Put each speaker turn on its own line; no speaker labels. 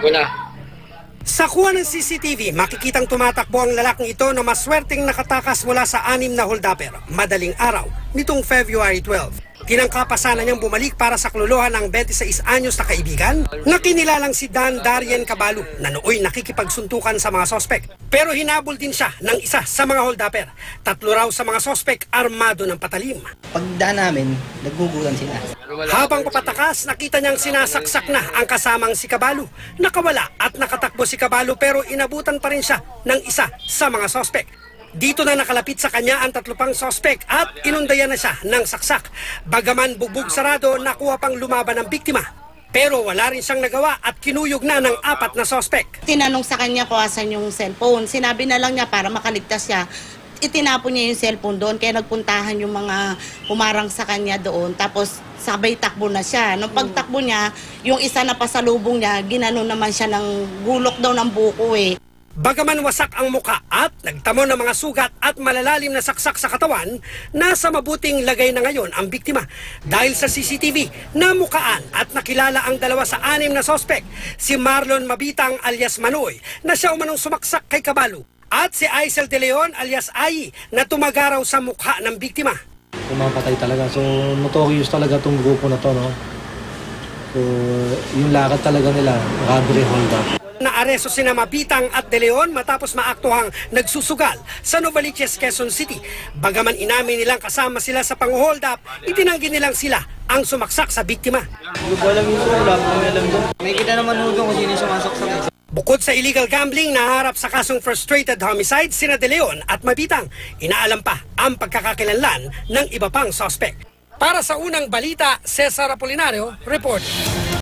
Wala.
Sa kuha ng CCTV, makikitang tumatakbo ang lalaking ito na maswerteng nakatakas mula sa 6 na holdupper madaling araw nitong February 12. Tinangka pa sana niyang bumalik para sa kluluhan ng 26 anyos na kaibigan na kinilalang si Dan Darien Caballo na nooy nakikipagsuntukan sa mga sospek. Pero hinabol din siya ng isa sa mga holdupper. 3 raw sa mga sospek armado ng patalim.
Pagdaan namin, naggugulan sila.
Habang papatakas, nakita niyang sinasaksak na ang kasamang si Caballo. Nakawala at nakatakbo si Caballo pero inabutan pa rin siya ng isa sa mga sospek. Dito na nakalapit sa kanya ang 3 pang sospek at inundayan na siya ng saksak. Bagaman bugbog sarado, nakuha pang lumaban ng biktima. Pero wala rin siyang nagawa at kinuyog na ng 4 na sospek.
Tinanong sa kanya kung asan yung cellphone. Sinabi na lang niya para makaligtas siya. Itinapon niya yung cellphone doon kaya nagpuntahan yung mga humarang sa kanya doon. Tapos sabay takbo na siya. Nung pagtakbo niya, yung isa na pasalubong niya, ginano naman siya ng gulok daw ng buko eh.
Bagaman wasak ang muka at nagtamo ng mga sugat at malalalim na saksak sa katawan, nasa mabuting lagay na ngayon ang biktima. Dahil sa CCTV, namukaan at nakilala ang 2 sa 6 na sospek, si Marlon Mabitang alias Manoy na siya umanong sumaksak kay Caballo at si Aisel De Leon alias Ai na tumagaraw sa mukha ng biktima.
Pumapatay talaga. So notorious talaga itong grupo na to, no? So yung lakad talaga nila, robbery hold-up.
Naaresto sina Mabitang at De Leon matapos maaktuhang nagsusugal sa Novaliches, Quezon City. Bagaman inamin nilang kasama sila sa pang-hold up, itinanggi nilang sila ang sumaksak sa biktima.
Hindi ko alam yung wala ko alam doon. May kita naman doon kung sino sumasaksak.
Bukod sa illegal gambling, naharap sa kasong frustrated homicide sina De Leon at Mabitang. Inaalam pa ang pagkakakilanlan ng iba pang suspect. Para sa unang balita, Cesar Apolinario, report.